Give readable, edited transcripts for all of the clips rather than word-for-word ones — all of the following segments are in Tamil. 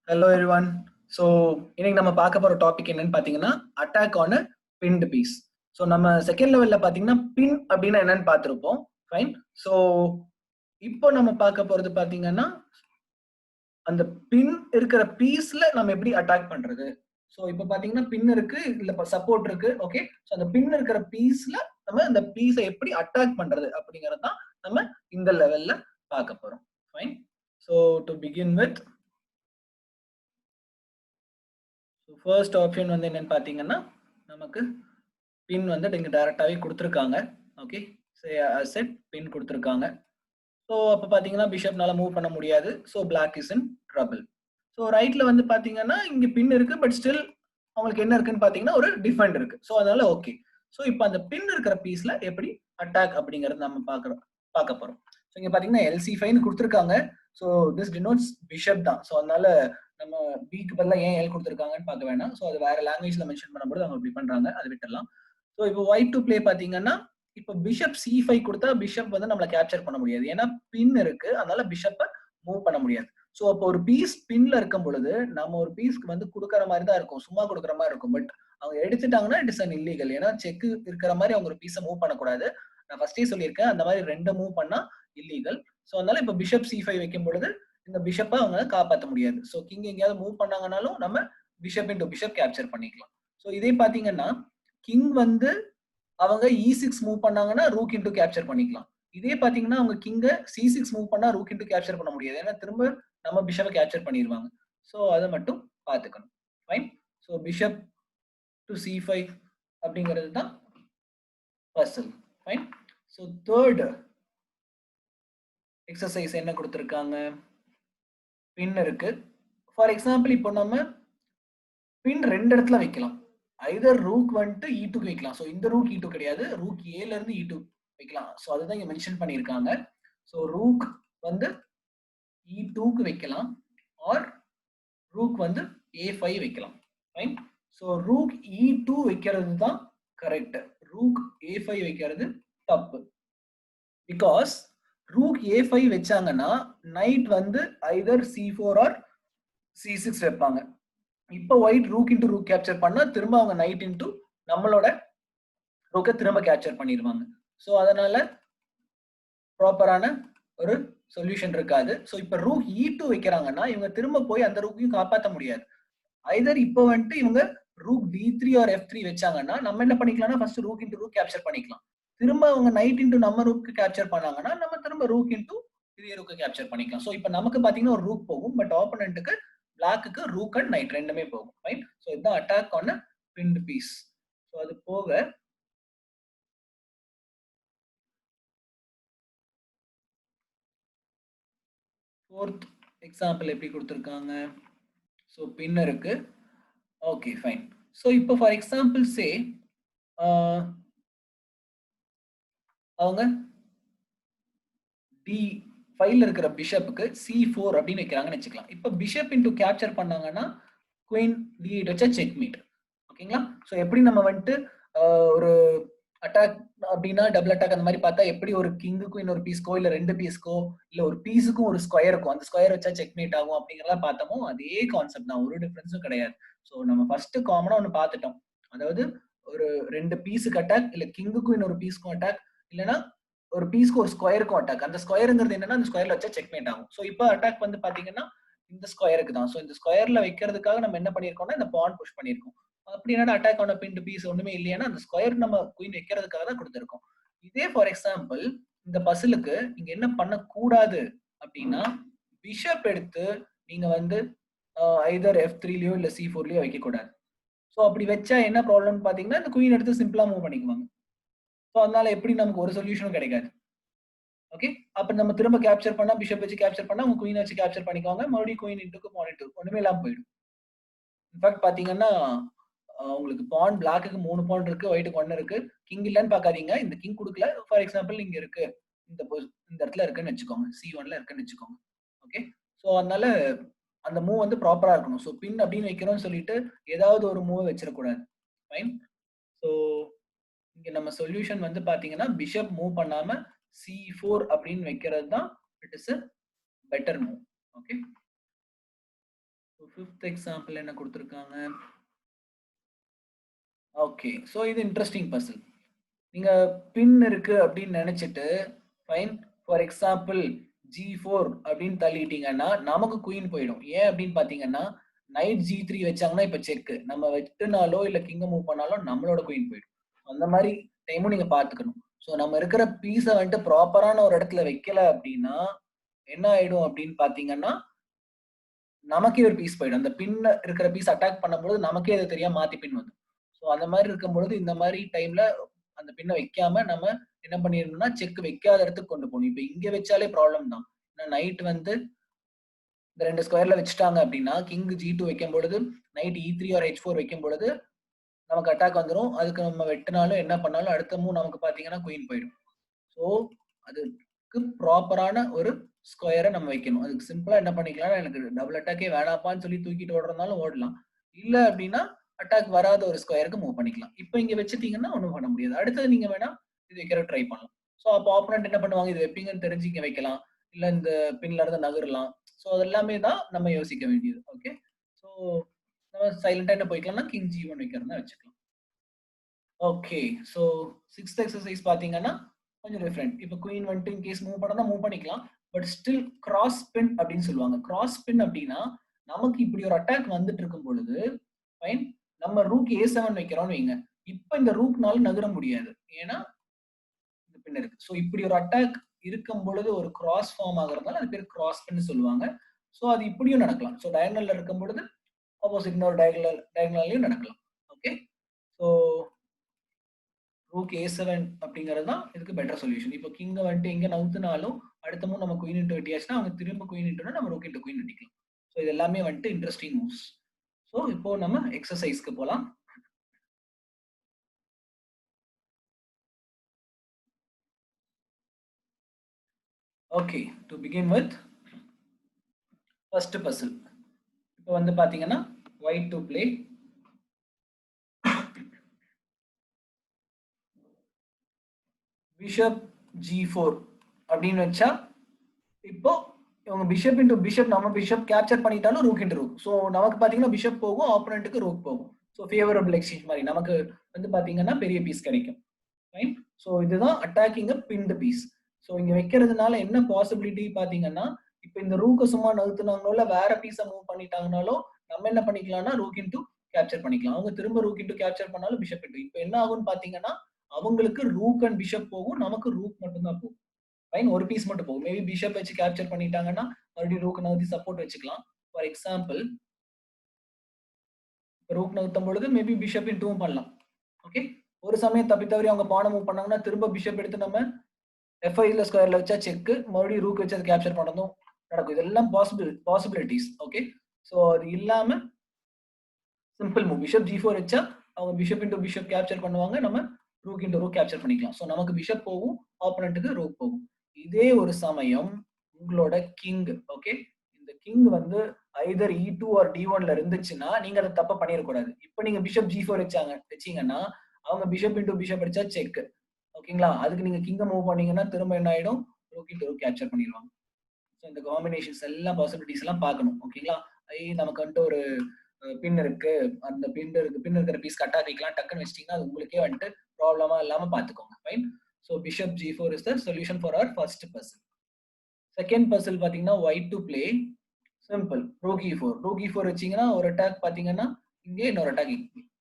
Hello everyone. So இன்னைக்கு நம்ம பார்க்க போற டாபிக் என்னன்னு பாத்தீங்கன்னா attack on a pinned piece. So நம்ம செகண்ட் லெவல்ல பாத்தீங்கன்னா பின் அப்படின்னா என்னன்னு பார்த்திருப்போம். ஃபைன். ஸோ இப்போ நம்ம பார்க்க போறது பாத்தீங்கன்னா அந்த பின் இருக்கிற பீஸ்ல நம்ம எப்படி அட்டாக் பண்றது. ஸோ இப்போ பாத்தீங்கன்னா பின் இருக்கு, இல்ல சப்போர்ட் இருக்கு. ஓகே. ஸோ அந்த பின் இருக்கிற பீஸ்ல நம்ம அந்த பீஸை எப்படி அட்டாக் பண்றது அப்படிங்கறது தான் நம்ம இந்த லெவல்ல பார்க்க போறோம். Fine. So to begin with first option வந்து என்னன்னு பாத்தீங்கன்னா நமக்கு பின் வந்து இங்க டைரக்டாவே கொடுத்துருக்காங்க. ஓகே. செட் பின் கொடுத்துருக்காங்க. ஸோ அப்போ பாத்தீங்கன்னா பிஷப்னால மூவ் பண்ண முடியாது. So black is in trouble. So ரைட்ல வந்து பாத்தீங்கன்னா இங்க பின் இருக்கு, பட் ஸ்டில் அவங்களுக்கு என்ன இருக்குன்னு பாத்தீங்கன்னா ஒரு டிஃபெண்ட் இருக்கு. ஸோ அதனால ஓகே. ஸோ இப்போ அந்த பின் இருக்கிற பீஸ்ல எப்படி அட்டாக் அப்படிங்கறது நம்ம பார்க்க போறோம். ஸோ இங்க பாத்தீங்கன்னா LC5 கொடுத்துருக்காங்க. ஸோ திஸ் டினோட்ஸ் பிஷப் தான். ஸோ அதனால நம்ம பிக்கு பதிலாக ஏன் எல் கொடுத்துருக்காங்கன்னு பார்க்க வேணாம். ஸோ அது வேற லாங்குவேஜ்ல மென்ஷன் பண்ணும்போது அவங்க இப்படி பண்றாங்க, அதை விட்டுடலாம். ஸோ இப்போ ஒயிட் டு பிளே பாத்தீங்கன்னா இப்போ பிஷப் C5 கொடுத்தா பிஷப் வந்து நம்மள கேப்சர் பண்ண முடியாது. ஏன்னா பின் இருக்கு, அதனால பிஷப்பை மூவ் பண்ண முடியாது. ஸோ அப்போ ஒரு பீஸ் பின்ல இருக்கும் பொழுது நம்ம ஒரு பீஸ்க்கு வந்து கொடுக்குற மாதிரி தான் இருக்கும், சும்மா கொடுக்குற மாதிரி இருக்கும். பட் அவங்க எடுத்துட்டாங்கன்னா இட் இஸ் அன் இல்லீகல். ஏன்னா செக் இருக்கிற மாதிரி அவங்க ஒரு பீஸை மூவ் பண்ணக்கூடாது. நான் ஃபர்ஸ்டே சொல்லியிருக்கேன், அந்த மாதிரி ரெண்டு மூவ் பண்ணா இல்லீகல். ஸோ அதனால இப்போ பிஷப் C5 வைக்கும் பொழுது இந்த பிஷப்பை அவங்க காப்பாற்ற முடியாது. ஸோ கிங் எங்கேயாவது மூவ் பண்ணாங்கனாலும் நம்ம பிஷப் இன்டு பிஷப் கேப்சர் பண்ணிக்கலாம். ஸோ இதே பாத்தீங்கன்னா கிங் வந்து அவங்க E6 மூவ் பண்ணாங்கன்னா ரூக் இன்டு கேப்சர் பண்ணிக்கலாம். இதே பாத்தீங்கன்னா அவங்க கிங்க C6 மூவ் பண்ணா ரூக் இன்டு கேப்சர் பண்ண முடியாது. ஏன்னா திரும்ப நம்ம பிஷப்பை கேப்சர் பண்ணிடுவாங்க. ஸோ அதை மட்டும் பார்த்துக்கணும். Fine. So bishop to C5 அப்படிங்கிறது தான் puzzle. Fine. So third exercise என்ன கொடுத்துருக்காங்க, பின் இருக்கு. ஃபார் எக்ஸாம்பிள் இப்போ நம்ம பின் ரெண்டு இடத்துல வைக்கலாம். ஐதர் ரூக் வந்துட்டு E2 வைக்கலாம். ஸோ இந்த ரூக் E2 கிடையாது, ரூக் ஏல இருந்து E2 வைக்கலாம். ஸோ அதுதான் இங்க மென்ஷன் பண்ணியிருக்காங்க. ஸோ ரூக் வந்து E2க்கு வைக்கலாம், ஆர் ரூக் வந்து A5 வைக்கலாம். ஃபைன். ஸோ ரூக் E2 வைக்கிறது தான் கரெக்ட், ரூக் A5 வைக்கிறது தப்பு. பிகாஸ் ரூக் A5 வச்சாங்கன்னா நைட் வந்து ஐதர் C4 ஆர் C6 வைப்பாங்க. இப்போ white rook into rook capture பண்ணா திரும்ப அவங்க நைட் இன்டு நம்மளோட ரூக்கை திரும்ப கேப்சர் பண்ணிடுவாங்க. ஸோ அதனால ப்ராப்பரான ஒரு சொல்யூஷன் இருக்காது. ஸோ இப்போ ரூக் E2 வைக்கிறாங்கன்னா இவங்க திரும்ப போய் அந்த ரூக்கையும் காப்பாற்ற முடியாது. ஐதர் இப்போ வந்துட்டு இவங்க ரூக் D3 ஆர் F3 வச்சாங்கன்னா நம்ம என்ன பண்ணிக்கலாம்னா first rook into rook capture பண்ணிக்கலாம். திரும்ப அவங்க நைட் இன்டு நம்ம ரூக்கு கேப்சர் பண்ணாங்கன்னா நம்ம திரும்ப ரூக் இன்டு இதே ரூக்கை கேப்சர் பண்ணிக்கலாம். ஸோ இப்போ நமக்கு பாத்தீங்கன்னா ஒரு ரூக் போகும், பட் ஆப்போனன்ட்டுக்கு பிளாக்குக்கு ரூக் அண்ட் நைட் ரெண்டுமே போகும். ரைட். ஸோ இதுதான் attack on pinned piece. So அது போக ஃபோர்த் எக்ஸாம்பிள் எப்படி கொடுத்துருக்காங்க. ஸோ பின் இருக்கு. Okay fine. ஸோ இப்போ ஃபார் எக்ஸாம்பிள் சே அவங்க D5ல இருக்கிற பிஷப்புக்கு C4 அப்படின்னு வைக்கிறாங்கன்னு வச்சுக்கலாம். இப்போ பிஷப் இன்டு கேப்சர் பண்ணாங்கன்னா குயின் D8 வச்சா செக்மேட். ஓகேங்களா. ஸோ எப்படி நம்ம வந்துட்டு ஒரு அட்டாக் அப்படின்னா டபுள் அட்டாக் அந்த மாதிரி பார்த்தா எப்படி ஒரு கிங்குக்கும் இன்னொரு பீஸ்க்கோ இல்ல ரெண்டு பீஸ்க்கோ இல்ல ஒரு பீஸுக்கும் ஒரு ஸ்கொயருக்கும் அந்த ஸ்கொயர் வச்சா செக்மேட் ஆகும் அப்படிங்கிறத பார்த்தோமோ அதே கான்செப்ட் தான், ஒரு டிஃபரன்ஸும் கிடையாது. ஸோ நம்ம ஃபர்ஸ்ட் காமனா ஒன்று பார்த்துட்டோம், அதாவது ஒரு ரெண்டு பீஸுக்கு அட்டாக், இல்ல கிங்குக்கும் இன்னொரு பீஸ்க்கும் அட்டாக், இல்லைன்னா ஒரு பீஸ்க்கு ஒரு ஸ்கொயருக்கும் அட்டாக். அந்த ஸ்கொயருங்கிறது என்னன்னா அந்த ஸ்கொயர்ல வச்சா செக்மேட் ஆகும். ஸோ இப்போ அட்டாக் வந்து பாத்தீங்கன்னா இந்த ஸ்கொயருக்கு தான். ஸோ இந்த ஸ்கொயர்ல வைக்கிறதுக்காக நம்ம என்ன பண்ணிருக்கோம்னா இந்த பான் புஷ் பண்ணிருக்கோம். அப்படி என்னன்னா அட்டாக் ஆன பின்ட் பீஸ் ஒண்ணுமே இல்லையா, அந்த ஸ்கொயர் நம்ம குயின் வைக்கிறதுக்காக தான் கொடுத்துருக்கோம். இதே ஃபார் எக்ஸாம்பிள் இந்த பசிலுக்கு நீங்க என்ன பண்ணக்கூடாது அப்படின்னா பிஷப் எடுத்து நீங்க வந்து ஐதர் F3லயோ இல்ல C4லயோ வைக்க கூடாது. ஸோ அப்படி வச்சா என்ன ப்ராப்ளம் பாத்தீங்கன்னா இந்த குயின் எடுத்து சிம்பிளா மூவ் பண்ணிக்குவாங்க. ஸோ அதனால எப்படி நமக்கு ஒரு சொல்யூஷனும் கிடைக்காது. ஓகே. அப்ப நம்ம திரும்ப கேப்சர் பண்ணா பிஷப் வச்சு கேப்சர் பண்ணா அவங்க குயின் வச்சு கேப்சர் பண்ணிக்குவாங்க, மறுபடியும் குயின் இன்டுக்கு பான் இன்டு ஒண்ணுமே இல்லாம போயிடும். இன்ஃபேக்ட் பாத்தீங்கன்னா உங்களுக்கு பான் பிளாக்குக்கு 3 பான் இருக்கு, ஒயிட்டுக்கு 1 இருக்கு. கிங் இல்லன்னு பாக்காதீங்க, இந்த கிங் கொடுக்கல. ஃபார் எக்ஸாம்பிள் இங்க இருக்கு, இந்த இடத்துல இருக்குன்னு வச்சுக்கோங்க, C1ல இருக்குன்னு வச்சுக்கோங்க. ஓகே. ஸோ அதனால அந்த மூவ் வந்து ப்ராப்பரா இருக்கணும். ஸோ பின் அப்படின்னு வைக்கிறோம்னு சொல்லிட்டு ஏதாவது ஒரு மூவ் வச்சிடக்கூடாது. ஃபைன். ஸோ இங்க நம்ம சொல்யூஷன் வந்து பாத்தீங்கன்னா பிஷப் மூவ் பண்ணாம C4 அப்படின்னு வைக்கிறது தான் it is a better move. Okay. Fifth example என்ன கொடுத்துருக்காங்க? ஓகே. ஸோ இது இன்ட்ரஸ்டிங் பசில். நீங்க பின் இருக்கு அப்படின்னு நினைச்சிட்டு ஃபைன் ஃபார் எக்ஸாம்பிள் G4 அப்படின்னு தள்ளிட்டீங்கன்னா நமக்கு குயின் போயிடும். ஏன் அப்படின்னு பாத்தீங்கன்னா நைட் G3 வச்சாங்கன்னா இப்ப செக். நம்ம வெட்டுனாலோ இல்ல கிங்க மூவ் பண்ணாலோ நம்மளோட குயின் போயிடும். அந்த மாதிரி டைமும் நீங்க பாத்துக்கணும். ஸோ நம்ம இருக்கிற பீஸ வந்துட்டு ப்ராப்பரான ஒரு இடத்துல வைக்கல அப்படின்னா என்ன ஆயிடும் அப்படின்னு பாத்தீங்கன்னா நமக்கே ஒரு பீஸ் போயிடும். அந்த பின்ன இருக்கிற பீஸ் அட்டாக் பண்ணும்போது நமக்கே அது தெரியாம மாத்தி பின் வந்துடும். ஸோ அந்த மாதிரி இருக்கும்பொழுது இந்த மாதிரி டைம்ல அந்த பின்ன வைக்காம நம்ம என்ன பண்ணிடணும்னா செக் வைக்காத இடத்துக்கு கொண்டு போகணும். இப்ப இங்க வச்சாலே ப்ராப்ளம் தான். ஏன்னா நைட் வந்து இந்த 2 ஸ்கொயர்ல வச்சுட்டாங்க அப்படின்னா கிங் G2 வைக்கும் பொழுது நைட் E3 ஆர் H4 வைக்கும் பொழுது நமக்கு அட்டாக் வந்துரும். அதுக்கு நம்ம வெட்டினாலும் என்ன பண்ணாலும் அடுத்த மூவ் நமக்கு பாத்தீங்கன்னா குயின் போயிடும். ஸோ அதுக்கு ப்ராப்பரான ஒரு ஸ்கொயரை நம்ம வைக்கணும். அதுக்கு சிம்பிளா என்ன பண்ணிக்கலாம், எனக்கு டபுள் அட்டாக்கே வேணாப்பான்னு சொல்லி தூக்கிட்டு ஓடுறதுனாலும் ஓடலாம். இல்ல அப்படின்னா அட்டாக் வராத ஒரு ஸ்கொயருக்கு மூவ் பண்ணிக்கலாம். இப்போ இங்க வச்சுட்டீங்கன்னா ஒண்ணும் பண்ண முடியாது. அடுத்தது நீங்க வேணா இது வைக்கிற ட்ரை பண்ணலாம். ஸோ அப்போ ஆப்போனன்ட் என்ன பண்ணுவாங்க, இது வைப்பீங்கன்னு தெரிஞ்சு இங்க வைக்கலாம். இல்ல இந்த பின்ல இருந்து நகரலாம். ஸோ அது எல்லாமே தான் நம்ம யோசிக்க வேண்டியது. ஓகே. ஸோ நம்ம சைலண்டா என்ன போய்க்கலாம்னா கிங் G1 வைக்கிறதா வச்சுக்கலாம். ஓகே. ஸோ 6த் எக்ஸர்சைஸ் பார்த்தீங்கன்னா, கொஞ்சம் டிஃபரெண்ட். இப்ப குயின் வந்துட்டு இன் கேஸ் மூவ் பண்ணா மூவ் பண்ணிக்கலாம். பட் ஸ்டில் கிராஸ் பின் அப்படின்னு சொல்லுவாங்க. கிராஸ் பின் அப்படின்னா, நமக்கு இப்படி ஒரு அட்டாக் வந்துட்டு இருக்கும் பொழுது, ஃபைன். நம்ம ரூக் A7 வைக்கிறோம்னு வைங்க. இப்ப இந்த ரூக்னால நகர முடியாது. ஏன்னா, இந்த பின் இருக்கு. ஸோ இப்படி ஒரு அட்டாக் இருக்கும் பொழுது ஒரு கிராஸ் ஃபார்ம் ஆகுறதுனால அது பேர் கிராஸ் பின் சொல்லுவாங்க. ஸோ அது இப்படியும் நடக்கலாம். ஸோ டயகனல்ல இருக்கும் பொழுது, ஆப்போசிட் இன்னொரு டயகனல்லயும் நடக்கலாம். ஓகே. ஸோ ரூக் A7 அப்படிங்கிறது தான் இதுக்கு பெட்டர் சொல்யூஷன். இப்போ கிங்க வந்துட்டு எங்க நவுத்துனாலும் அடுத்த மூவ் நம்ம குயின் இன்டு வெட்டியாச்சுன்னா அவங்க திரும்ப குயின் இன்டுனா நம்ம ரூக் இன்டு குயின் வெட்டிக்கலாம். ஸோ இது எல்லாமே வந்துட்டு இன்ட்ரெஸ்டிங் மூவ்ஸ். ஸோ இப்போ நம்ம எக்ஸசைஸ்க்கு போலாம். Okay, to begin with first puzzle. இப்போ வந்து பாத்தீங்கன்னா white to play bishop G4 அப்படின்னு வச்சா இப்போ இவங்க பிஷப் இன்டு பிஷப் நம்ம பிஷப் கேப்சர் பண்ணிட்டாலும் ரூக் இன்டு ரூக். ஸோ நமக்கு பாத்தீங்கன்னா பிஷப் போகும், ஆப்போனன்ட்டுக்கு ரூக் போகும். ஸோ ஃபேவரபிள் எக்ஸ்சேஞ்ச் மாதிரி நமக்கு வந்து பாத்தீங்கன்னா பெரிய பீஸ் கிடைக்கும். ஃபைன். ஸோ இதுதான் அட்டாக்கிங் பின்டு பீஸ். ஸோ இங்க வைக்கிறதுனால என்ன பாசிபிலிட்டி பாத்தீங்கன்னா, இப்போ இந்த ரூக்க சும்மா நகர்த்துனாங்களோ இல்ல வேற பீஸை மூவ் பண்ணிட்டாங்கனாலோ நம்ம என்ன பண்ணிக்கலாம்னா ரூக் இன்டு கேப்சர் பண்ணிக்கலாம். அவங்க திரும்ப ரூக் இன்டு கேப்சர் பண்ணாலும் பிஷப் இன்டு. இப்போ என்ன ஆகும்னு பாத்தீங்கன்னா அவங்களுக்கு ரூக் அண்ட் பிஷப் போகும், நமக்கு ரூக் மட்டும் தான் போகும். ஃபைன். ஒரு பீஸ் மட்டும் போகும். மேபி பிஷப் வச்சு கேப்சர் பண்ணிட்டாங்கன்னா மறுபடியும் ரூக் நகர்த்தி சப்போர்ட் வச்சுக்கலாம். ஃபார் எக்ஸாம்பிள் ரூக் நகர்த்தும் பொழுது மேபி பிஷப் இன்டுவும் பண்ணலாம். ஓகே. ஒரு சமயம் தப்பி தவறி அவங்க பானை மூவ் பண்ணாங்கன்னா திரும்ப பிஷப் எடுத்து நம்ம F5 ஸ்கொயர்ல வச்சா செக், மறுபடியும் ரூக் வச்சு அதை கேப்சர் பண்ணதும் நடக்கும். இதெல்லாம் பாசிபிலிட்டிஸ். ஓகே. ஸோ அது இல்லாம சிம்பிள் மூவ் பிஷப் G4 வச்சா அவங்க பிஷப் இன்டு பிஷப் கேப்சர் பண்ணுவாங்க, நம்ம ரூக் இன்டு ரூக் கேப்சர் பண்ணிக்கலாம். ஸோ நமக்கு பிஷப் போகும், ஆப்போனன்ட்டுக்கு ரூக் போகும். இதே ஒரு சமயம் உங்களோட கிங், ஓகே, இந்த கிங் வந்து ஐதர் E2 ஆர் D1ல இருந்துச்சுன்னா நீங்க அதை தப்பா பண்ணிடக்கூடாது. இப்போ நீங்க பிஷப் G4 வச்சீங்கன்னா அவங்க பிஷப் இன்டு பிஷப் அடிச்சா செக். ஓகேங்களா? அதுக்கு நீங்க கிங்க மூவ் பண்ணீங்கன்னா திரும்ப என்ன ஆயிடும், ரூக் இன்டு ரூக் கேப்சர் பண்ணிடுவாங்க. ஸோ இந்த காம்பினேஷன்ஸ் எல்லாம் பாசிபிலிட்டிஸ் எல்லாம் பார்க்கணும். ஓகேங்களா? நமக்கு வந்துட்டு ஒரு பின் இருக்கு, அந்த பின் இருக்கிற பீஸ் அட்டாக் வைக்கலாம் டக்குன்னு வச்சிட்டீங்கன்னா அது உங்களுக்கே வந்துட்டு ப்ராப்ளமா இல்லாம பாத்துக்கோங்க. Fine. So bishop G4 is the solution for our first puzzle. Second puzzle பாத்தீங்கன்னா white to play simple rook E4. Rook E4 வச்சீங்கன்னா ஒரு அட்டாக் பாத்தீங்கன்னா இங்கே இன்னொரு அட்டாக்.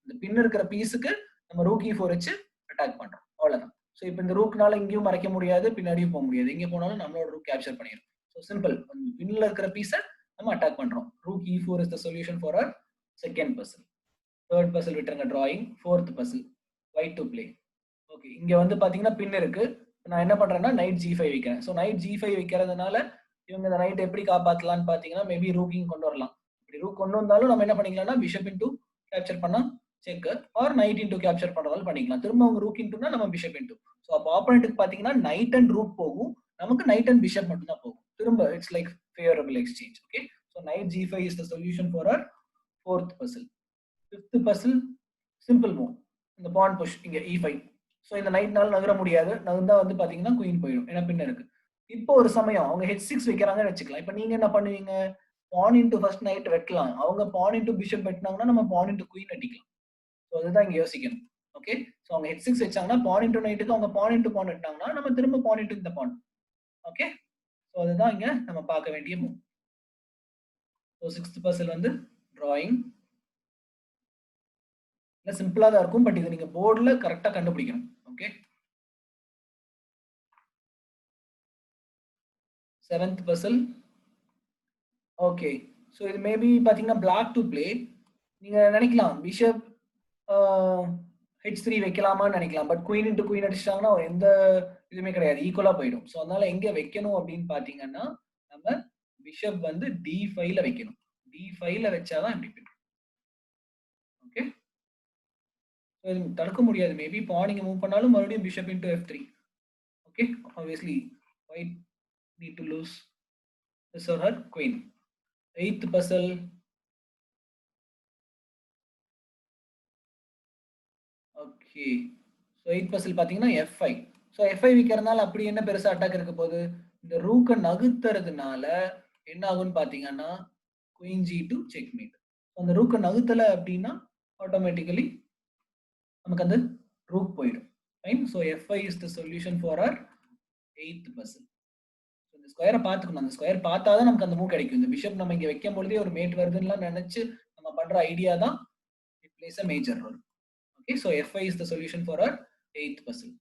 இந்த பின் இருக்கிற பீஸுக்கு நம்ம ரூக் E4 வச்சு அட்டாக் பண்றோம். அவ்வளவுதான். ஸோ இப்போ இந்த ரூக்னால இங்கேயும் மறைக்க முடியாது, பின்னாடியும் போக முடியாது. எங்க போனாலும் நம்மளோட ரூக் கேப்சர் பண்ணிடும். So simple. பின்ல இருக்கிற பீஸை நம்ம அட்டாக் பண்றோம். Rook E4 is the solution for our second puzzle. Third puzzle விட்டுருங்க drawing. Fourth puzzle white to play. Okay. இங்க வந்து பாத்தீங்கன்னா பின் இருக்கு. நான் என்ன பண்றேன்னா நைட் G5 வைக்கிறேன். ஸோ நைட் G5 வைக்கிறதுனால இவங்க இந்த நைட் எப்படி காப்பாத்தலாம்னு பாத்தீங்கன்னா மேபி ரூக்கிங் கொண்டு வரலாம். இப்படி ரூக் கொண்டு வந்தாலும் நம்ம என்ன பண்ணிக்கலாம்னா பிஷப் இன்டு கேப்சர் பண்ணா check, or knight into capture பண்றதாலும் பண்ணிக்கலாம். திரும்ப அவங்க ரூக் இன்டுனா நம்ம பிஷப் இன்டு. ஸோ அப்போ ஆப்போனன்ட்டுக்கு பாத்தீங்கன்னா நைட் அண்ட் ரூக் போகும், நமக்கு நைட் அண்ட் பிஷப் மட்டும் தான் போகும். திரும்ப it's like favourable exchange. Okay. So knight G5 is the solution for our fourth puzzle. Fifth puzzle simple move. இந்த பான் புஷ் இங்க E5. ஸோ இந்த நைட்னால நகர முடியாது. நகர்ந்தா வந்து பாத்தீங்கன்னா குயின் போயிடும். ஏன்னா பின்ன இருக்கு. இப்போ ஒரு சமயம் அவங்க H6 வைக்கிறாங்கன்னு வச்சுக்கலாம். இப்போ நீங்க என்ன பண்ணுவீங்க, பான் இன்டு ஃபர்ஸ்ட் நைட் வைக்கலாம். அவங்க பான் இன்டு பிஷப் வெட்டினாங்கன்னா நம்ம பான் இன்டு குயின் அடிக்கலாம். ஸோ அதுதான் இங்க யோசிக்கணும். ஓகே. ஸோ அவங்க H6 வச்சாங்கன்னா பான் இன்டு நைட்டுக்கு அவங்க பான் இன்டு பான் வெட்டினாங்கன்னா நம்ம திரும்ப பான் இன்டு இந்த பான். ஓகே. ஸோ அதுதான் இங்க நம்ம பார்க்க வேண்டிய மூவ். ஸோ 6th பசில் வந்து டிராயிங். இல்ல சிம்பிளா தான் இருக்கும். பட் இது நீங்க போர்டுல கரெக்டா கண்டுபிடிக்கணும். Okay. 7th puzzle. Okay. So இது மேபி பாத்தீங்கன்னா பிளாக் டு பிளே. நீங்க நினைக்கலாம் பிஷப் H3 வைக்கலாமான்னு நினைக்கலாம். பட் குயின் இன்டு குயின் அடிச்சிட்டாங்கன்னா எந்த இதுவுமே கிடையாது. ஈக்குவலா போயிடும். ஸோ அதனால எங்க வைக்கணும் அப்படின்னு பாத்தீங்கன்னா நம்ம பிஷப் வந்து D5ல வைக்கணும். D5ல வச்சாதான் இப்படி போயிடும். ஓகே. தடுக்க முடியாது. மேபி பான் நீங்க மூவ் பண்ணாலும் மறுபடியும் bishop into F3. Okay. Obviously white need to lose his or her queen. 8th puzzle. Okay. So 8th puzzle பாத்தீங்கன்னா F5. ஸோ F5 விக்கிறதுனால அப்படி என்ன பெருசா அட்டாக் இருக்க போகுது? இந்த ரூக்க நகுத்துறதுனால என்ன ஆகும்னு பாத்தீங்கன்னா queen G2 checkmate. அந்த ரூக்க நகுத்தல அப்படின்னா ஆட்டோமேட்டிக்கலி நமக்கு அந்த ரூக் போயிடும். Fine. So F5 is the solution for our 8th puzzle. இந்த ஸ்கொயரை பார்த்துக்கணும். அந்த ஸ்கொயர் பார்த்தாதான் நமக்கு அந்த மூவ் கிடைக்கும். இந்த பிஷப் நம்ம இங்க வைக்கும் பொழுதே ஒரு மேட் வருதுன்னு நினைச்சு நம்ம பண்ற ஐடியா தான் it plays a major role. Okay, so F5 is the solution for our 8th puzzle.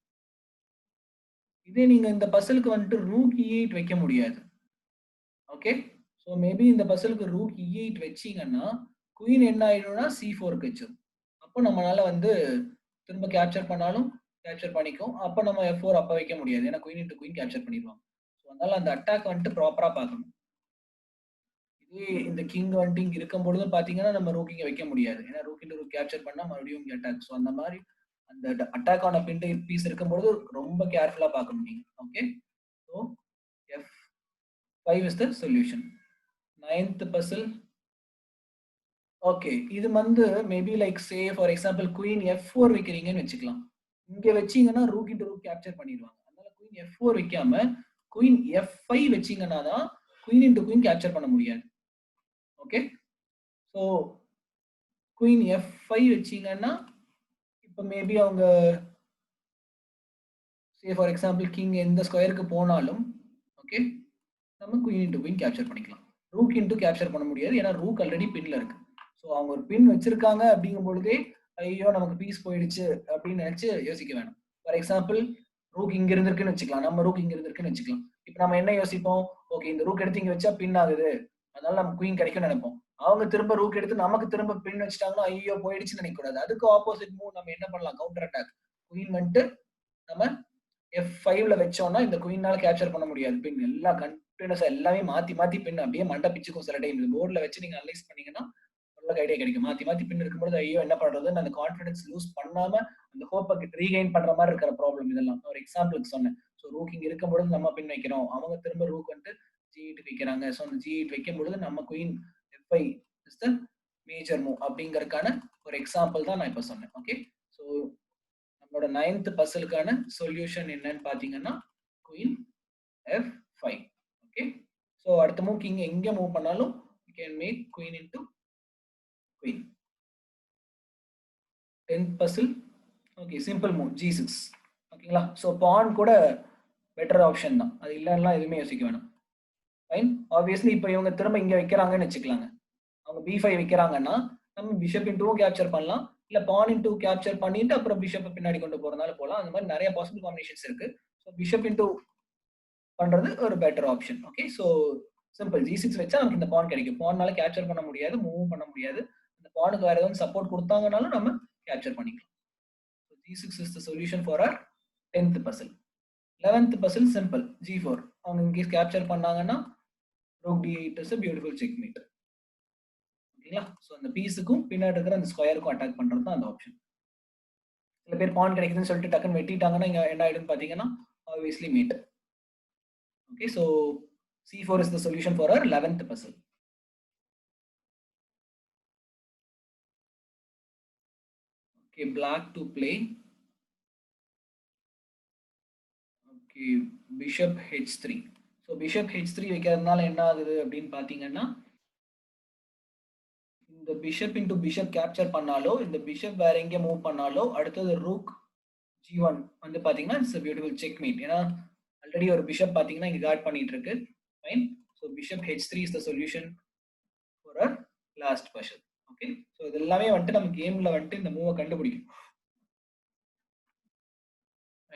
இதே நீங்க இந்த பசிலுக்கு வந்துட்டு ரூக் E8 வைக்க முடியாது. ஓகே. ஸோ மேபி இந்த பசிலுக்கு ரூக் E8 வச்சீங்கன்னா குயின் என்ன ஆயிடும்னா C4க்கு வச்சிடும். அப்போ நம்மளால வந்து திரும்ப கேப்சர் பண்ணாலும் கேப்சர் பண்ணிக்கும். அப்போ நம்ம F4 அப்ப வைக்க முடியாது. ஏன்னா குயின் இன்டு குயின் கேப்சர் பண்ணிடுவாங்க. ஸோ அதனால அந்த அட்டாக் வந்துட்டு ப்ராப்பரா பார்க்கணும். இதே இந்த கிங் வந்துட்டு இங்க இருக்கும் பொழுது பாத்தீங்கன்னா நம்ம ரூக் இங்க வைக்க முடியாது. ஏன்னா ரூக் இன்டு ரூக் கேப்சர் பண்ணா மறுபடியும் அட்டாக். ஸோ அந்த மாதிரி அந்த அட்டாக் ஆன பின்ட் பீஸ் இருக்கும்போது ரொம்ப கேர்ஃபுல்லா பார்க்கணும் நீங்க. Okay. So F5 is the solution. 9th puzzle. Okay. இது வந்து maybe like say for example queen F4 வைக்கிறீங்கன்னு வச்சுக்கலாம். இங்க வச்சீங்கன்னா ரூக் இன்டு ரூக் கேப்சர் பண்ணிடுவாங்க. அதனால குயின் F4 வைக்காம குயின் F5 வச்சீங்கன்னா தான் குயின் இன்டு குயின் கேப்சர் பண்ண முடியாது. ஓகே. ஸோ குயின் F5 வச்சீங்கன்னா இப்போ மேபி அவங்க சே ஃபார் எக்ஸாம்பிள் கிங் எந்த ஸ்கொயருக்கு போனாலும் ஓகே நம்ம குயின் இன்டு குயின் கேப்சர் பண்ணிக்கலாம். ரூக் இன்டு கேப்சர் பண்ண முடியாது. ஏன்னா ரூக் ஆல்ரெடி பின்ல இருக்கு. ஸோ அவங்க ஒரு பின் வச்சிருக்காங்க அப்படிங்கும் பொழுதே ஐயோ நமக்கு பீஸ் போயிடுச்சு அப்படின்னு நினைச்சு யோசிக்க வேணும். ஃபார் எக்ஸாம்பிள் ரூக் இங்க இருந்திருக்குன்னு வச்சுக்கலாம். நம்ம ரூக் இங்க இருந்திருக்குன்னு வச்சுக்கலாம். இப்போ நம்ம என்ன யோசிப்போம்? ஓகே இந்த ரூக் எடுத்து இங்க வச்சா பின் ஆகுது. அதனால நம்ம குயின் கிடைக்கும்னு நினைப்போம். அவங்க திரும்ப ரூக் எடுத்து நமக்கு திரும்ப பின் வச்சுட்டாங்கன்னா ஐயோ போயிடுச்சுன்னு நினைக்க கூடாது. அதுக்கு ஆப்போசிட் மூவ் நம்ம என்ன பண்ணலாம்? Counter attack. குயின் வந்துட்டு நம்ம F5ல வச்சோம்னா இந்த குயினால கேப்சர் பண்ண முடியாது. பின் எல்லாம் கண்டினியூஸா எல்லாமே மாத்தி மாத்தி பின் அப்படியே மண்டை பிச்சுக்கும் சில டைம். போர்ட்ல வச்சு நீங்க அனலைஸ் பண்ணீங்கன்னா நல்ல ஐடியா கிடைக்கும். மாத்தி மாத்தி பின் இருக்கும்போது ஐயோ என்ன பண்றதுன்னு அந்த கான்ஃபிடன்ஸ் லூஸ் பண்ணாம அந்த ஹோப்பை ரீகெயின் பண்ற மாதிரி இருக்கிற ப்ராப்ளம் இதெல்லாம். ஒரு எக்ஸாம்பிளுக்கு சொன்னேன். ஸோ ரூக் இங்க இருக்கும்பொழுது நம்ம பின் வைக்கிறோம். அவங்க திரும்ப ரூக் வந்து G8 வைக்கிறாங்க. ஸோ அந்த G8 வைக்கும் பொழுது நம்ம queen F5 is the major move அப்படிங்கறதுக்கான ஒரு எக்ஸாம்பிள் தான் நான் இப்ப சொன்னேன். ஓகே. ஸோ நம்மளோட 9th பசிலுக்கான சொல்யூஷன் என்னன்னு பாத்தீங்கன்னா குயின் F5. ஓகே. ஸோ அடுத்த மூவ் கிங் எங்க மூவ் பண்ணாலும் you can make queen into queen. 10th puzzle. Okay simple move G6. ஓகேங்களா. ஸோ பான் கூட பெட்டர் ஆப்ஷன் தான். அது இல்லைன்னா எதுவுமே யோசிக்க வேணும். ஃபைன். ஆப்வியஸ்லி இப்போ இவங்க திரும்ப இங்க வைக்கிறாங்கன்னு வச்சுக்கலாங்க. அவங்க B5 வைக்கிறாங்கன்னா நம்ம பிஷப் இன்டூவும் கேப்சர் பண்ணலாம். இல்ல பான் இன்டூ கேப்சர் பண்ணிட்டு அப்புறம் பிஷப் பின்னாடி கொண்டு போறதுனால போலாம். அந்த மாதிரி நிறைய பாசிபிள் காம்பினேஷன்ஸ் இருக்கு. ஸோ பிஷப் இன்டூ பண்றது ஒரு better option. Okay. So simple G6 வச்சா நமக்கு இந்த பான் கிடைக்கும். பான்னால கேப்சர் பண்ண முடியாது, மூவ் பண்ண முடியாது. அந்த பானுக்கு வேற ஏதாவது சப்போர்ட் கொடுத்தாங்கனாலும் நம்ம கேப்சர் பண்ணிக்கலாம். G6 is the solution for our 10th puzzle. 11th puzzle simple G4. அவங்க இங்கே கேப்சர் பண்ணாங்கன்னா rook D8 is a beautiful checkmate. ஓகேங்களா. ஸோ அந்த பீஸுக்கும் பின்னாடி இருக்கிற அந்த ஸ்கொயருக்கும் அட்டாக் பண்றது தான் அந்த ஆப்ஷன். சில பேர் பான் கிடைக்குதுன்னு சொல்லிட்டு டக்குன்னு வெட்டிட்டாங்கன்னா இங்க என்ன ஆயிடும்னு பாத்தீங்கன்னா obviously mate. Okay, so C4 is the solution for our 11th puzzle. Okay, black to play. Okay, bishop H3. So bishop H3 வைக்கிறதுனால என்ன ஆகுது அப்படின்னு பாத்தீங்கன்னா இந்த பிஷப் இன்டு பிஷப் கேப்சர் பண்ணாலோ இந்த பிஷப் வேற எங்கே மூவ் பண்ணாலோ அடுத்தது ரூக் g1 வந்து பாத்தீங்கன்னா இட்ஸ் a beautiful checkmate. ஏன்னா ஆல்ரெடி ஒரு பிஷப் பாத்தீங்கன்னா இங்க கார்ட் பண்ணிட்டு இருக்கு. Fine. So bishop h3 is the solution for our last question. Okay. So இது எல்லாமே வந்துட்டு நம்ம கேம்ல வந்துட்டு இந்த மூவை கண்டுபிடிக்கும்.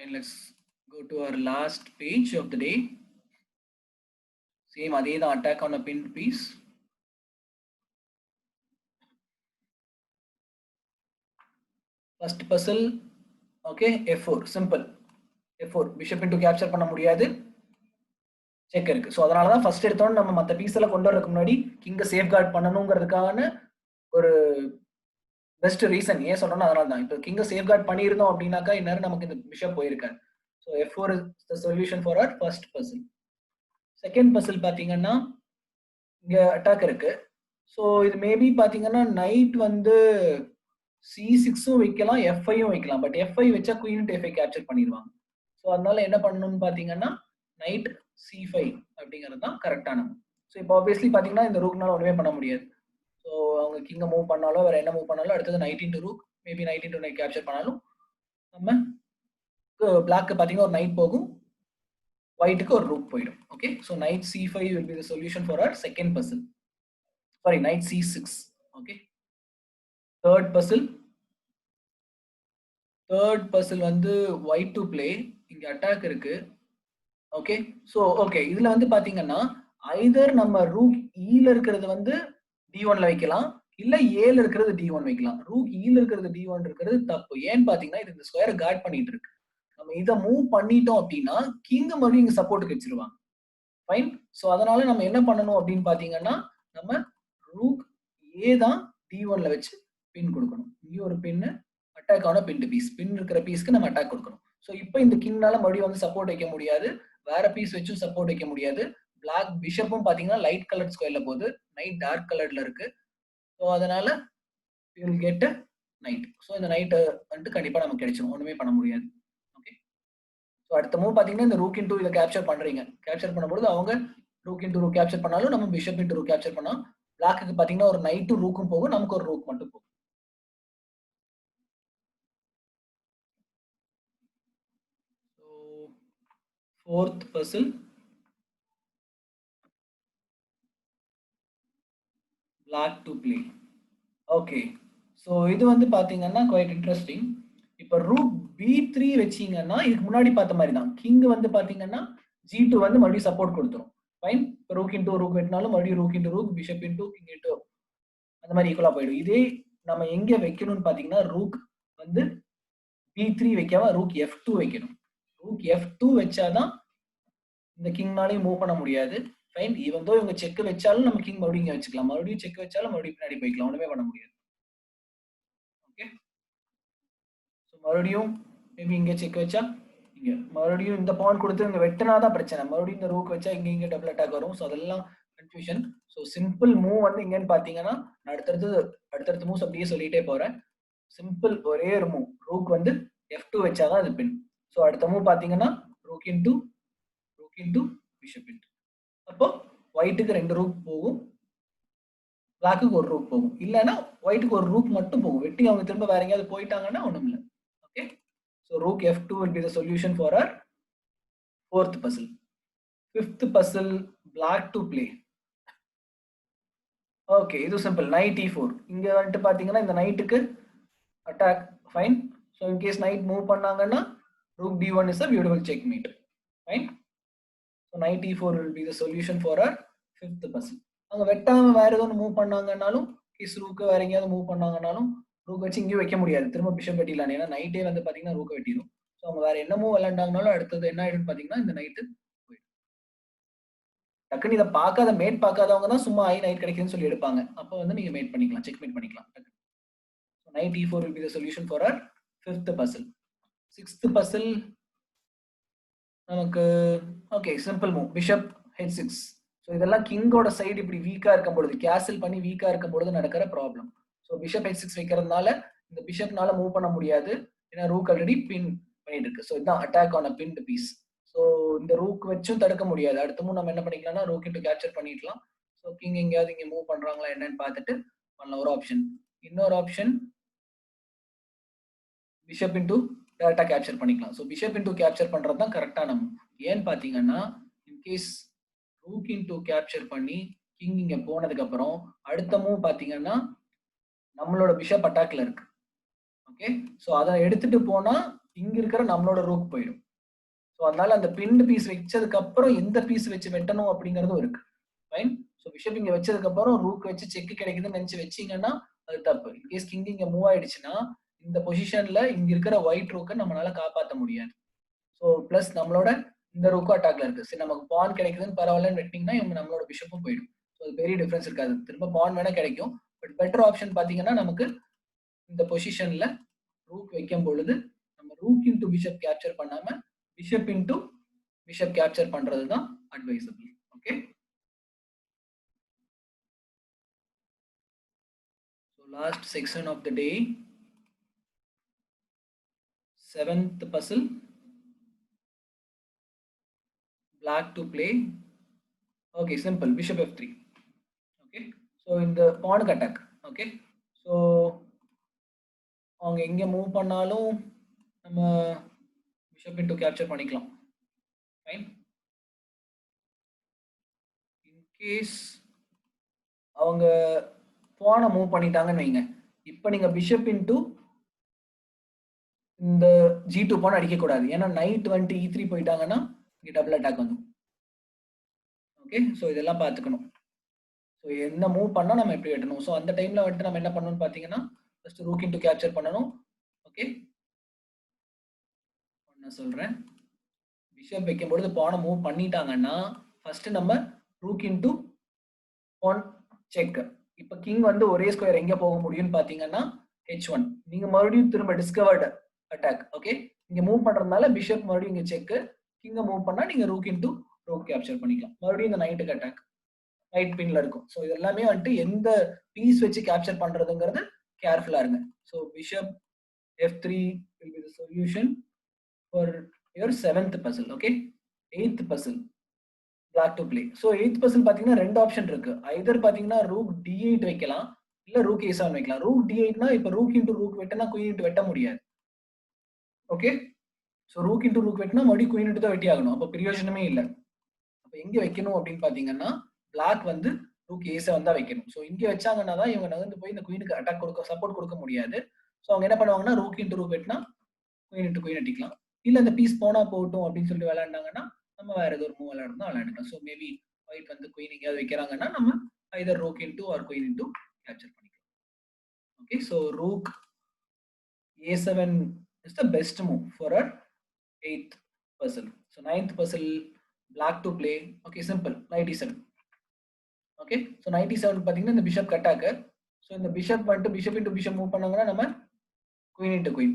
And let's go to our last page of the day. Same அதே தான், attack on a pinned piece. First puzzle, okay, f4 simple. f4 bishop into capture பண்ண முடியாது, செக் இருக்கு. ஸோ அதனால தான் ஃபர்ஸ்ட் எடுத்தோன்னு நம்ம மற்ற பீஸ் எல்லாம் கொண்டு வரதுக்கு முன்னாடி கிங்கை சேஃப் கார்ட் பண்ணணுங்கிறதுக்கான ஒரு பெஸ்ட் ரீசன். ஏன் சொல்றோம்னா அதனால தான். இப்போ கிங்கை சேஃப் கார்ட் பண்ணியிருந்தோம் அப்படின்னாக்கா இந்நேரம் நமக்கு இந்த பிஷப் போயிருக்காரு. So f4 is the solution for our first puzzle. Second puzzle பாத்தீங்கன்னா இங்க அட்டாக் இருக்கு. ஸோ இது மேபி பாத்தீங்கன்னா நைட் வந்து c6ம் வைக்கலாம், f5ம் வைக்கலாம். பட் f5 வச்சா குயின் டு f5 கேப்சர் பண்ணிடுவாங்க. ஸோ அதனால என்ன பண்ணணும்னு பாத்தீங்கன்னா நைட் c5 அப்படிங்கிறது தான் கரெக்டான. ஸோ இப்போ ஆப்வியஸ்லி பாத்தீங்கன்னா இந்த ரூக்னால ஒன்றுமே பண்ண முடியாது. ஸோ அவங்க கிங்கை மூவ் பண்ணாலோ வேற என்ன மூவ் பண்ணாலும் அடுத்தது night into rook, maybe night into night capture பண்ணாலும் நம்ம பிளாக் பாத்தீங்கன்னா ஒரு நைட் போகும், ஒயிட்டுக்கு ஒரு ரூக் போயிடும். Okay. So night c5 will be the solution for our second puzzle. Sorry, knight c6. Okay. Third puzzle வந்து white to play. இங்க அட்டாக் இருக்கு. ஓகே. ஸோ ஓகே, இதுல வந்து பாத்தீங்கன்னா ஐதர் நம்ம ரூக் ஈல இருக்கிறது வந்து d1ல வைக்கலாம், இல்ல ஏல இருக்கிறது d1 வைக்கலாம். ரூக் ஈல இருக்கிறது d1 இருக்கிறது தப்பு. ஏன்னு பாத்தீங்கன்னா இது இந்த ஸ்கொயரை கார்ட் பண்ணிட்டு இருக்கு. நம்ம இதை மூவ் பண்ணிட்டோம் அப்படின்னா கிங் மறுபடியும் இங்க சப்போர்ட்டுக்கு வச்சிருவாங்க. ஃபைன். ஸோ அதனால நம்ம என்ன பண்ணணும் அப்படின்னு பாத்தீங்கன்னா நம்ம ரூக் ஏ தான் d1ல வச்சு பின் கொடுக்கணும். இங்க ஒரு பின்னு அட்டாக் ஆன பின் பீஸ், பின் இருக்கிற பீஸ்க்கு நம்ம அட்டாக் கொடுக்கணும். ஸோ இப்போ இந்த கிங்னால மறுபடியும் வந்து சப்போர்ட் வைக்க முடியாது, வேற பீஸ் வச்சும் சப்போர்ட் வைக்க முடியாது. பிளாக் பிஷப்பும் பாத்தீங்கன்னா லைட் கலர் ஸ்கொயர்ல போகுது, நைட் டார்க் கலர்ல இருக்கு. ஸோ அதனால வில் கெட் நைட். ஸோ இந்த நைட் வந்துட்டு கண்டிப்பா நமக்கு கிடைச்சிடும், ஒண்ணுமே பண்ண முடியாது. ஓகே. ஸோ அடுத்த மூவ் பாத்தீங்கன்னா இந்த ரூக் இன்டூ இதை கேப்சர் பண்றீங்க. கேப்சர் பண்ணும்போது அவங்க ரூக் இன்டூ ரூக் கேப்சர் பண்ணாலும் நம்ம பிஷப் இன்டூ ரூக் கேப்சர் பண்ணோம். பிளாக்கு பாத்தீங்கன்னா ஒரு நைட்டும் ரூக்கும் போகும், நமக்கு ஒரு ரூக் மட்டும் போகும். So fourth puzzle black to play. Okay. So இது வந்து பாத்தீங்கன்னா குவைட் இன்ட்ரெஸ்டிங். இப்போ ரூக் b3 வச்சீங்கன்னா இதுக்கு முன்னாடி பார்த்த மாதிரி தான், கிங் வந்து பாத்தீங்கன்னா g2 வந்து மறுபடியும் சப்போர்ட் கொடுத்துரும். ஃபைன். இப்போ ரூக் இன்டூ ரூக் வெட்டினாலும் மறுபடியும் rook into rook, bishop into king into அந்த மாதிரி ஈக்குவலா போயிடும். இதே நம்ம எங்க வைக்கணும்னு பாத்தீங்கன்னா ரூக் வந்து b3 வைக்காம ரூக் f2 வைக்கணும். ரூக் f2 வச்சாதான் இந்த கிங்னாலையும் மூவ் பண்ண முடியாது. ஃபைன். ஈவன் தோ இவங்க செக் வச்சாலும் நம்ம கிங் மறுபடியும் இங்க வச்சுக்கலாம், மறுபடியும் செக் வச்சாலும் மறுபடியும் பின்னாடி போய்க்கலாம், ஒண்ணுமே பண்ண முடியாது. ஓகே. ஸோ மறுபடியும் மேபி இங்க செக் வச்சா இங்க மறுபடியும் இந்த பாயிண்ட் கொடுத்து இங்க வெட்டினாதான் பிரச்சனை, மறுபடியும் இந்த ரூக் வச்சா இங்க டபுள் அட்டாக் வரும். ஸோ அதெல்லாம் கன்ஃபியூஷன். ஸோ சிம்பிள் மூவ் வந்து இங்கன்னு பாத்தீங்கன்னா நான் அடுத்தடுத்த மூவ்ஸ் அப்படியே சொல்லிட்டே போறேன். சிம்பிள் ஒரே ஒரு மூவ், ரூக் வந்து f2 வச்சாதான் அது பின். ஸோ அடுத்த மூவ் பாத்தீங்கன்னா ரூக் இன்டூ பிஷப் இன்டூ. அப்போ ஒயிட்டுக்கு 2 ரூக் போகும், பிளாக்குக்கு ஒரு ரூக் போகும். இல்லைன்னா ஒயிட்டுக்கு ஒரு ரூக் மட்டும் போகும். வெட்டி அவங்க திரும்ப வேற எங்கேயாவது போயிட்டாங்கன்னா ஒண்ணும் இல்லை. Okay. So rook f2 will be the solution for our fourth puzzle. Fifth puzzle, black to play. Okay, இது சிம்பிள். Night e4. இங்க வந்துட்டு பாத்தீங்கன்னா இந்த நைட்டுக்கு attack. Fine. So in case night move பண்ணாங்கன்னா rook d1 is a beautiful checkmate. Fine. So knight e4 will be the solution for our fifth puzzle. அவங்க வெட்டாம வேற ஏதோ மூவ் பண்ணாங்கன்னாலும் கிஸ் ரூக் வேற எங்கேயாவது மூவ் பண்ணாங்கன்னாலும் ரூக் வச்சு இங்கேயும் வைக்க முடியாது, திரும்ப பிஷப் வெட்டிடலாம். ஏன்னா நைட்டே வந்து பாத்தீங்கன்னா ரூக் வெட்டிடும். ஸோ அவங்க வேற என்ன மூவ் விளையாண்டாங்கனாலும் அடுத்தது என்ன ஆயிடும்னு பாத்தீங்கன்னா இந்த நைட்டு போயிடும். டக்குன்னு இதை பார்க்காத மேட் பார்க்காதவங்க தான் சும்மா நைட் கிடைக்குதுன்னு சொல்லி எடுப்பாங்க. அப்போ வந்து நீங்க மேட் பண்ணிக்கலாம், செக் மேட் பண்ணிக்கலாம். Knight e4 will be the solution for our fifth puzzle. Sixth puzzle நமக்கு okay simple move, bishop h6. So இதெல்லாம் கிங்கோட சைடு இப்படி வீக்கா இருக்கும் பொழுது, கேசல் பண்ணி வீக்கா இருக்கும் பொழுது நடக்கிற ப்ராப்ளம். ஸோ பிஷப் h6 வைக்கிறதுனால இந்த பிஷப்னால மூவ் பண்ண முடியாது, ஏன்னா ரூக் ஆல்ரெடி பின் பண்ணிட்டு இருக்கு. ஸோ இதுதான் attack on pinned piece. So இந்த ரூக் வச்சும் தடுக்க முடியாது. அடுத்த மூவ் நம்ம என்ன பண்ணிக்கலாம்னா ரூக் இன்டு கேப்சர் பண்ணிடலாம். ஸோ கிங் எங்கேயாவது இங்க மூவ் பண்றாங்களா என்னன்னு பார்த்துட்டு பண்ணலாம் ஒரு ஆப்ஷன். இன்னொரு ஆப்ஷன் பிஷப் இன்டு டேரக்டா கேப்சர் பண்ணிக்கலாம். ஸோ பிஷப் இன்டு கேப்சர் பண்றது தான் கரெக்டான மூவ். ஏன்னு பாத்தீங்கன்னா இன்கேஸ் ரூக் இன்டு கேப்சர் பண்ணி கிங் இங்க போனதுக்கு அப்புறம் அடுத்த மூவ் பாத்தீங்கன்னா நம்மளோட பிஷப் அட்டாக்ல இருக்கு. ஓகே, ஸோ அதை எடுத்துட்டு போனா இங்க இருக்கிற நம்மளோட ரூக் போயிடும். ஸோ அதனால அந்த பின்டு பீஸ் வச்சதுக்கு அப்புறம் எந்த பீஸ் வச்சு வெட்டணும் அப்படிங்கறதும் இருக்கு. ஃபைன். ஸோ பிஷப் இங்க வச்சதுக்கு அப்புறம் ரூக் வச்சு செக் கிடைக்குதுன்னு நினைச்சு வச்சீங்கன்னா அது தப்பு. இன்கேஸ் கிங் இங்க மூவ் ஆயிடுச்சுன்னா இந்த பொசிஷன்ல இங்க இருக்கிற ஒயிட் ரூக்கை நம்மளால காப்பாற்ற முடியாது. ஸோ பிளஸ் நம்மளோட இந்த ரூக்கும் அட்டாக்ல இருக்கு. சரி, நமக்கு பான் கிடைக்குதுன்னு பரவாயில்லன்னு வெட்டினீங்கன்னா இவங்க நம்மளோட பிஷப்பும் போயிடும். ஸோ அது பெரிய டிஃபரன்ஸ் இருக்காது. திரும்ப பான் வேணா கிடைக்கும். பட் பெட்டர் ஆப்ஷன் பாத்தீங்கன்னா நமக்கு இந்த பொசிஷன்ல ரூக் வைக்கும் பொழுது நம்ம ரூக் இன்டு பிஷப் கேப்சர் பண்ணாம பிஷப் இன்டு பிஷப் கேப்சர் பண்றது தான் advisable. Okay, so last section of the day, 7th puzzle, black to play. Okay, simple, bishop f3. Okay, so in the pawn attack. Okay, so அவங்க எங்க மூவ் பண்ணாலும் நம்ம பிஷப் இன்டு கேப்சர் பண்ணிக்கலாம். ஃபைன். இன் கேஸ் அவங்க பானை மூவ் பண்ணிட்டாங்கன்னு வைங்க, இப்போ நீங்க பிஷப் இன்டு இந்த G2 பான் அடிக்க கூடாது. ஏன்னா நைட் வந்துட்டு E3 போயிட்டாங்கன்னா இங்க டபுள் அட்டாக் வந்துடும். ஓகே, ஸோ இதெல்லாம் பார்த்துக்கணும். ஸோ என்ன மூவ் பண்ணா நம்ம எப்படி வெட்டணும். ஸோ அந்த டைம்ல வந்துட்டு நம்ம என்ன பண்ணணும்னு பார்த்தீங்கன்னா ஃபர்ஸ்ட் ரூக் இன்டு கேப்சர் பண்ணணும். ஓகே, நான் சொல்றேன். பிஷப் வைக்கும்பொழுது பானை மூவ் பண்ணிட்டாங்கன்னா ஃபர்ஸ்ட் நம்ம ரூக் இன்டு பான் செக். இப்போ கிங் வந்து ஒரே ஸ்கொயர் எங்க போக முடியும்னு பார்த்தீங்கன்னா H1. நீங்க மறுபடியும் திரும்ப டிஸ்கவர்டு அட்டாக். ஓகே, இங்க மூவ் பண்றதுனால பிஷப் மறுபடியும் இங்க செக், கிங்க மூவ் பண்ணா நீங்க ரூக் இன்டு ரூக் கேப்சர் பண்ணிக்கலாம். மறுபடியும் இந்த நைட்டுக்கு அட்டாக் நைட் பின்ல இருக்கும். ஸோ இதெல்லாமே வந்துட்டு எந்த பீஸ் வச்சு கேப்சர் பண்றதுங்கிறது கேர்ஃபுல்லா இருங்க. So bishop f3 will be the solution for your 7th puzzle. Okay, 8th puzzle, black to play. So 8th puzzle பாத்தீங்கன்னா ரெண்டு ஆப்ஷன் இருக்கு. ஐதர் பாத்தீங்கன்னா ரூக் d8 வைக்கலாம், இல்ல ரூக் a7 வைக்கலாம். ரூக் d8னா இப்ப ரூக் இன்டு ரூக் வெட்டினா குயின் இன்டு வெட்ட முடியாது. Okay, so rook into rook வெட்டினா மறுபடியும் குயின் இன்டு தான் வெட்டி ஆகணும். அப்போ பிரயோஜனமே இல்லை. அப்போ எங்க வைக்கணும் அப்படின்னு பாத்தீங்கன்னா பிளாக் வந்து ரூக் a7 தான் வைக்கணும். ஸோ இங்க வச்சாங்கன்னா தான் இவங்க நகர்ந்து போய் இந்த குயினுக்கு அட்டாக் கொடுக்க சப்போர்ட் கொடுக்க முடியாது. ஸோ அவங்க என்ன பண்ணுவாங்கன்னா ரூக் இன்டு ரூக் வெட்டினா குயின் இன்டு குயின் அடிக்கலாம். இல்ல இந்த பீஸ் போனா போகட்டும் அப்படின்னு சொல்லிட்டு விளையாண்டாங்கன்னா நம்ம வேற ஏதோ ஒரு மூவ் விளையாடுறதா விளையாண்டுக்கலாம். ஸோ மேபி ஒயிட் வந்து குயின் எங்கேயாவது வைக்கிறாங்கன்னா நம்ம either rook into or queen into capture பண்ணிக்கலாம். Okay, so rook a7 is the best move for our 8th puzzle. So 9th puzzle, black to play. Okay, simple, knight e7. Okay, so knight e7 பாத்தீங்கன்னா இந்த பிஷப் அட்டாக். ஸோ இந்த பிஷப் வந்துட்டு பிஷப் இன்டு பிஷப் மூவ் பண்ணாங்கன்னா நம்ம குயின் இன்டு குயின்,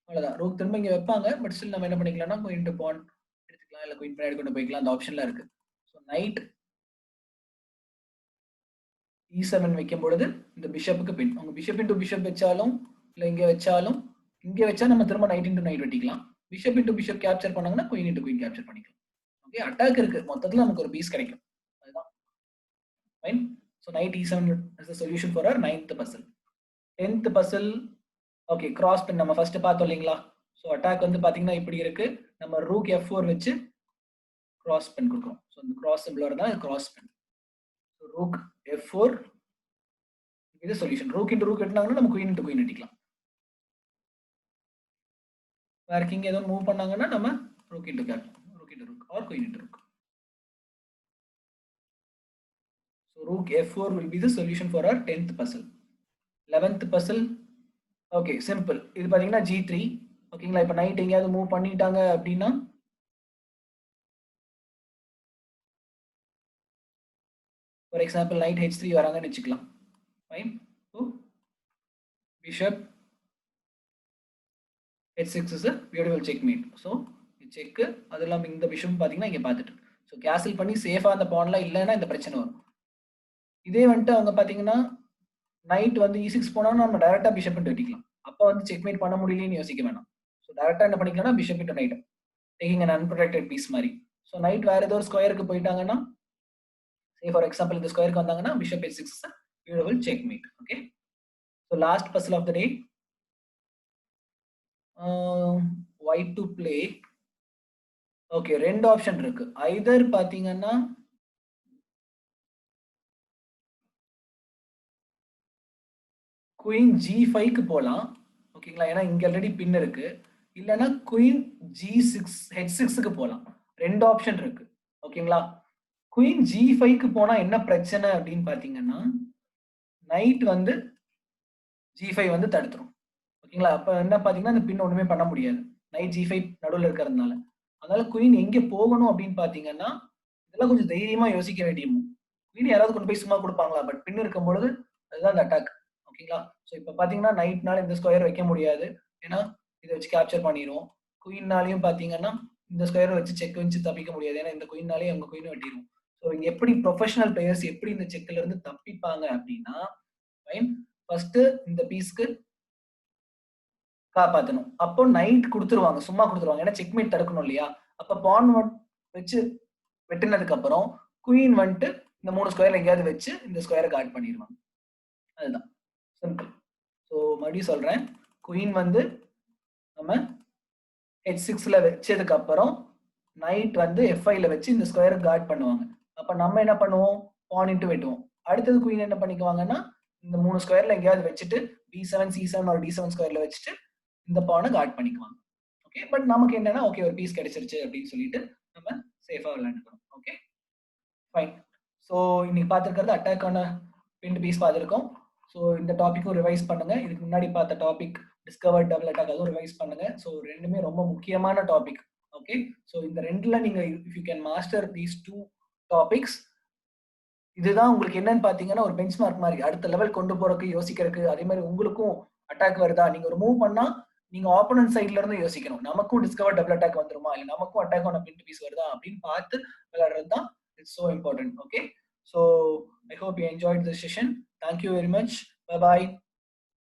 அவ்வளவுதான். ரூக் திரும்ப இங்க வைப்பாங்க, பட் ஸ்டில் நம்ம என்ன பண்ணிக்கலாம்னா குயின் இன்டு பான் எடுத்துக்கலாம், இல்ல குயின் பின்னாடி கொண்டு போய்க்கலாம். அந்த ஆப்ஷன்ல இருக்கு. ஸோ நைட் e7 வைக்கும் பொழுது இந்த பிஷப்புக்கு பின், அவங்க பிஷப் இன்டு பிஷப் வச்சாலும் இல்ல இங்க வச்சாலும், இங்க வச்சா நம்ம திரும்ப நைட் இன்டு நைட் வெட்டிக்கலாம். பிஷப் இன்டு பிஷப் கேப்சர் பண்ணாங்கன்னா குயின் இன்டு குயின் கேப்சர் பண்ணிக்கலாம். ஓகே, அட்டாக் இருக்கு, மொத்தத்துல நமக்கு ஒரு பீஸ் கிடைக்கும். அதுதான் fine. So knight e7 is the solution for our 9th puzzle. 10th puzzle, okay, cross pin நம்ம ஃபர்ஸ்ட் பார்த்தோம் இல்லைங்களா. ஸோ அட்டாக் வந்து பாத்தீங்கன்னா இப்படி இருக்கு. நம்ம ரூக் f4 வச்சு கிராஸ் பின் கொடுக்குறோம். ஸோ இந்த கிராஸ் சிம்பிள் வரதா கிராஸ் பின். ஸோ ரூக் f4 இது சொல்யூஷன். ரூக் இன்டு ரூக் வெட்டினாங்கன்னா நம்ம குயின் இன்டு குயின் அடிக்கலாம். வேற கிங் ஏதோ மூவ் பண்ணாங்கன்னா நம்ம rook into cap, rook into rook or queen into rook. So rook f4 will be the solution for our 10th puzzle. 11th puzzle, okay, simple. இது பாத்தீங்கன்னா g3. ஓகேங்களா, இப்போ நைட் எங்கேயாவது மூவ் பண்ணிட்டாங்க அப்படின்னா ஃபார் எக்ஸாம்பிள் நைட் h3 வராங்கன்னு வச்சுக்கலாம். Fine. So bishop h6 is a beautiful checkmate. So check, அது இல்லாமல் இந்த பிஷப் பார்த்தீங்கன்னா இங்கே பார்த்துட்டு, ஸோ கேன்சல் பண்ணி சேஃபாக அந்த பான்லாம் இல்லைன்னா இந்த பிரச்சனை வரும். இதே வந்துட்டு அவங்க பார்த்தீங்கன்னா நைட் வந்து e6 போனாலும் நம்ம டைரக்டா பிஷப் இன்டு வெட்டிக்கலாம். அப்போ வந்து செக்மேட் பண்ண முடியலன்னு யோசிக்க வேணாம். ஸோ டைரக்டா என்ன பண்ணிக்கலாம்னா bishop into knight taking an unprotected piece மாதிரி. ஸோ நைட் வேற ஏதோ ஒரு ஸ்கொயருக்கு போயிட்டாங்கன்னா, சே ஃபார் எக்ஸாம்பிள் இந்த ஸ்கொயருக்கு வந்தாங்கன்னா bishop h6 is a Beautiful checkmate. Okay. So last puzzle of the day. White to play. Okay, ரெண்டு ஆப்ஷன் இருக்கு. either பாத்தீங்கன்னா குயின் G5 க்கு போலாம். ஓகேங்களா? ஏன்னா இங்க ஆல்ரெடி பின் இருக்கு. இல்லனா குயின் G6 H6 க்கு போலாம். ரெண்டு ஆப்ஷன் இருக்கு. ஓகேங்களா? குயின் G5 க்கு போனா என்ன பிரச்சனை அப்படின்னு பாத்தீங்கன்னா நைட் வந்து G5 வந்து தடுத்துரும். ஓகேங்களா? அப்ப என்ன பாத்தீங்கன்னா அந்த பின் ஒண்ணுமே பண்ண முடியாது. நைட் G5 நடுவுல இருக்கிறதுனால. அதனால குயின் எங்க போகணும் அப்படின்னு பாத்தீங்கன்னா இதெல்லாம் கொஞ்சம் தைரியமா யோசிக்க வேண்டிய மூவ். குயின் யாராவது கொண்டு போய் சும்மா கொடுப்பாங்களா? பட் பின் இருக்கும் பொழுது அதுதான் அந்த அட்டாக். ஓகேங்களா? ஸோ இப்போ பாத்தீங்கன்னா நைட்னால இந்த ஸ்கொயர் வைக்க முடியாது. ஏன்னா இதை வச்சு கேப்சர் பண்ணிடுவோம். குயின்னாலையும் பாத்தீங்கன்னா இந்த ஸ்கொயர் வச்சு செக் வச்சு தப்பிக்க முடியாது. ஏன்னா இந்த குயின்னாலே அவங்க குயின் வெட்டிடும். ஸோ இங்க எப்படி ப்ரொஃபஷனல் பிளேயர்ஸ் எப்படி இந்த செக்ல இருந்து தப்பிப்பாங்க அப்படின்னா ஃபைன் ஃபர்ஸ்ட் இந்த பீஸ்க்கு காப்பாத்தணும். அப்போ நைட் கொடுத்துருவாங்க. சும்மா கொடுத்துருவாங்க. ஏன்னா செக்மேட் தடுக்கணும் இல்லையா? அப்ப பான் வச்சு வெட்டினதுக்கு அப்புறம் குயின் வந்துட்டு இந்த 3 ஸ்கொயர்ல எங்கேயாவது வச்சு இந்த ஸ்கொயரை கார்ட் பண்ணிடுவாங்க. அதுதான் சிம்பிள். ஸோ மறுபடியும் சொல்றேன். குயின் வந்து நம்ம H6ல வச்சதுக்கு அப்புறம் நைட் வந்து F5ல வச்சு இந்த ஸ்கொயரை கார்ட் பண்ணுவாங்க. அப்ப நம்ம என்ன பண்ணுவோம்? பான் இன்ட்டு வெட்டுவோம். அடுத்தது குயின் என்ன பண்ணிக்குவாங்கன்னா இந்த 3 ஸ்கொயர்ல எங்கேயாவது வச்சுட்டு B7 C7 ஒரு D7 ஸ்கொயர்ல வச்சுட்டு இந்த பானை கார்ட் பண்ணிக்குவாங்க. ஓகே, பட் நமக்கு என்னன்னா ஓகே ஒரு பீஸ் கிடைச்சிருச்சு அப்படின்னு சொல்லிட்டு நம்ம சேஃபா விளையாண்டுக்கணும். Okay fine. ஸோ இன்னைக்கு பார்த்துருக்கிறது அட்டாக்கான பின்ட் பீஸ் பார்த்துருக்கோம். ஸோ இந்த டாபிக்கும் ரிவைஸ் பண்ணுங்க. இதுக்கு முன்னாடி பார்த்த டாபிக் டிஸ்கவர் டபுள் அட்டாக் அதுவும் ரிவைஸ் பண்ணுங்க. ஸோ ரெண்டுமே ரொம்ப முக்கியமான டாபிக். ஓகே, ஸோ இந்த ரெண்டுல நீங்க if you can master these 2 topics இதுதான் உங்களுக்கு என்னன்னு பாத்தீங்கன்னா ஒரு பெஞ்ச் மார்க் மாதிரி அடுத்த லெவல் கொண்டு போறதுக்கு யோசிக்கிறதுக்கு. அதே மாதிரி உங்களுக்கும் அட்டாக் வருதா நீங்க ஒரு மூவ் பண்ணா நீங்க ஆப்போனன்ட் சைட்ல இருந்து யோசிக்கணும். நமக்கும் டிஸ்கவர் டபுள் அட்டாக் வந்துருமா இல்ல நமக்கும் அட்டாக் ஆன பின்ட் பீஸ் வருதா அப்படின்னு பார்த்து விளையாடுறது தான் it's so important. Okay, so I hope you enjoyed this session. Thank you very much. Bye bye.